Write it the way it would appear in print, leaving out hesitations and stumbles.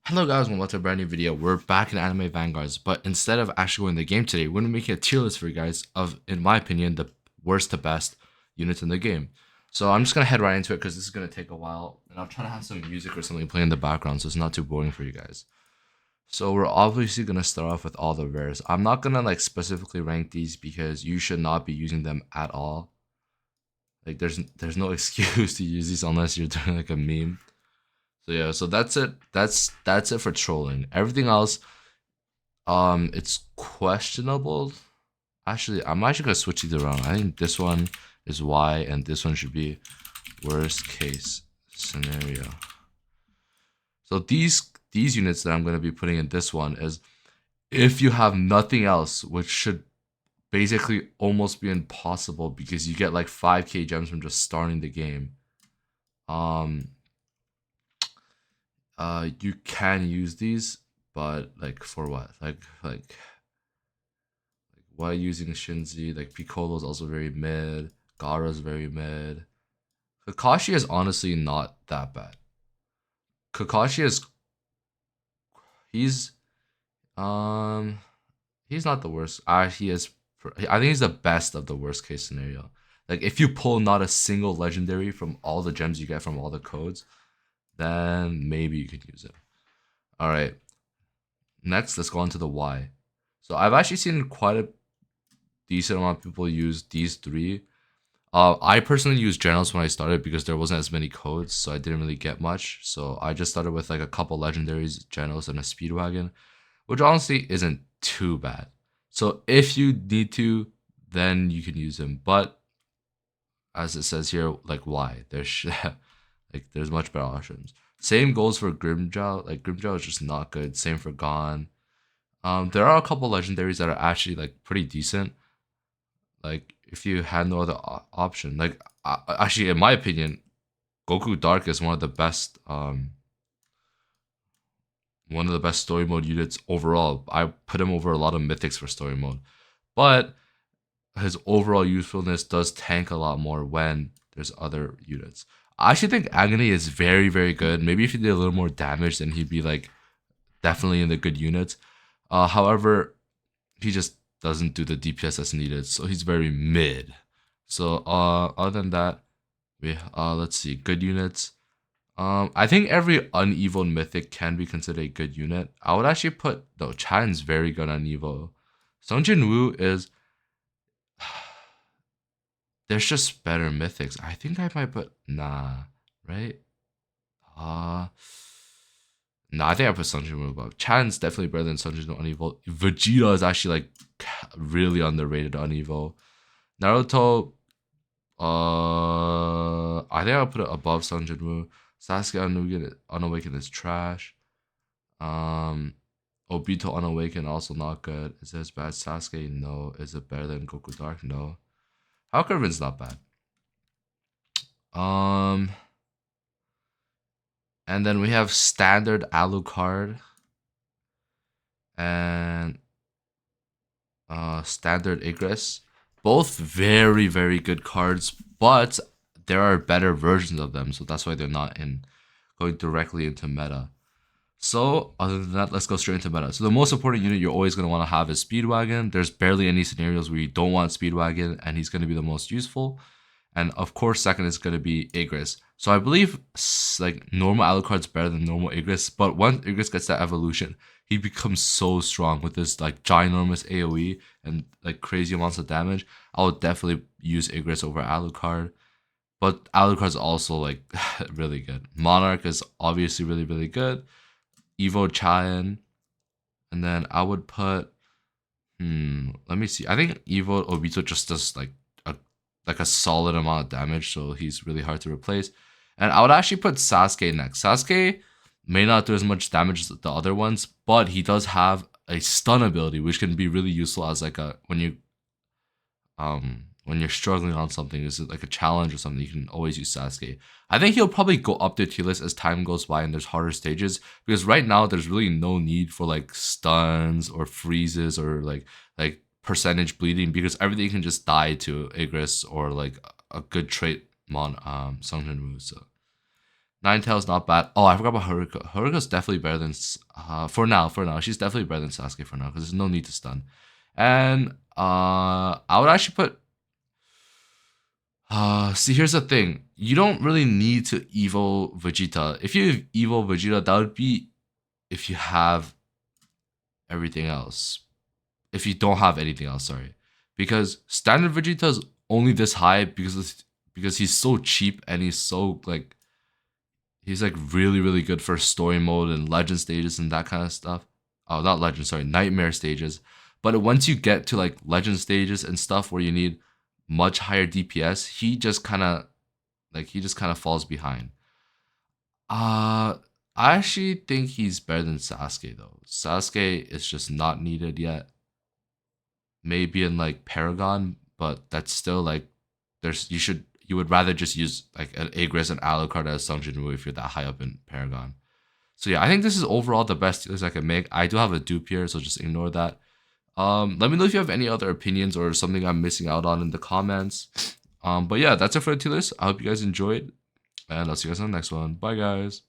Hello guys, welcome to a brand new video. We're back in Anime Vanguards, but instead of actually going the game today, we're gonna make a tier list for you guys of, in my opinion, the worst to best units in the game. So I'm just gonna head right into it because this is gonna take a while, and I'll try to have some music or something play in the background so it's not too boring for you guys. So we're obviously gonna start off with all the rares. I'm not gonna like specifically rank these because you should not be using them at all. Like there's no excuse to use these unless you're doing like a meme. So yeah, so that's it. That's it for trolling. Everything else, it's questionable. Actually, I'm actually gonna switch these around. I think this one is Y and this one should be worst case scenario. So these units that I'm gonna be putting in this one is if you have nothing else, which should basically almost be impossible because you get like 5k gems from just starting the game. You can use these, but like for what? Like why using Shinzi? Like Piccolo is also very mid. Gaara's very mid. Kakashi is honestly not that bad. Kakashi is he's um he's not the worst. He is. I think he's the best of the worst case scenario. Like if you pull not a single legendary from all the gems you get from all the codes, then maybe you could use it. All right. Next, let's go on to the Y. So I've actually seen quite a decent amount of people use these three. I personally used generals when I started because there wasn't as many codes, so I didn't really get much. So I just started with like a couple legendaries, generals, and a speedwagon, which honestly isn't too bad. So if you need to, then you can use them. But as it says here, like why? There's like there's much better options. Same goes for Grimjow. Like Grimjow is just not good. Same for Gon. There are a couple legendaries that are actually like pretty decent. Like if you had no other option, like actually in my opinion, Goku Dark is one of the best story mode units overall. I put him over a lot of mythics for story mode, but his overall usefulness does tank a lot more when there's other units. I actually think Agony is very, very good. Maybe if he did a little more damage, then he'd be like definitely in the good units. However, he just doesn't do the DPS that's needed, so he's very mid. So other than that, we let's see, good units. I think every unevoed mythic can be considered a good unit. I would actually put no Chan's very good on Evo. Sungjin Woo is there's just better mythics. I think I might put right? Uh I think I put Sunjin Woo above. Chan's definitely better than Sunjin on Evo. Vegeta is actually like really underrated on Evo. Naruto, I think I'll put it above Sunjin Woo. Sasuke Unawakened is trash. Obito Unawakened also not good. Is it as bad as Sasuke? No. Is it better than Goku Dark? No. Halcurvin's not bad. And then we have standard Alucard and standard Igris. Both very, very good cards, but there are better versions of them, so that's why they're not going directly into meta. So other than that, let's go straight into meta. So the most important unit you're always going to want to have is Speedwagon. There's barely any scenarios where you don't want Speedwagon, and he's going to be the most useful. And of course, second is going to be Igris. So I believe like normal Alucard's better than normal Igris, but once Igris gets that evolution, he becomes so strong with this like ginormous AoE and like crazy amounts of damage. I would definitely use Igris over Alucard. But Alucard's also like really good. Monarch is obviously really, really good. Evo Chayan. And then I would put let me see. I think Evo Obito just does like a solid amount of damage, so he's really hard to replace. And I would actually put Sasuke next. Sasuke may not do as much damage as the other ones, but he does have a stun ability, which can be really useful as like a when you're struggling on something, is it like a challenge or something, you can always use Sasuke. I think he'll probably go up their tier list as time goes by and there's harder stages, because right now there's really no need for like stuns or freezes or like percentage bleeding, because everything can just die to Igris or like a good trait Sunjin Woo. So Ninetales not bad. Oh, I forgot about Haruka. Haruka's definitely better than for now. For now, she's definitely better than Sasuke for now because there's no need to stun. And I would actually put. See, here's the thing. You don't really need to evo Vegeta. If you evo Vegeta, that would be if you have everything else. If you don't have anything else, sorry, because standard Vegeta is only this high because he's so cheap and he's like really good for story mode and legend stages and that kind of stuff. Oh, not legend, sorry, nightmare stages. But once you get to like legend stages and stuff where you need much higher DPS, he just kind of falls behind. I actually think he's better than Sasuke though. Sasuke is just not needed yet. Maybe in like Paragon, but that's still like you would rather just use like an Igris and Alucard as Sung Jinwoo if you're that high up in Paragon. So yeah, I think this is overall the best tiers I can make. I do have a dupe here, so just ignore that. Let me know if you have any other opinions or something I'm missing out on in the comments. But yeah, that's it for the tier list. I hope you guys enjoyed, and I'll see you guys on the next one. Bye, guys.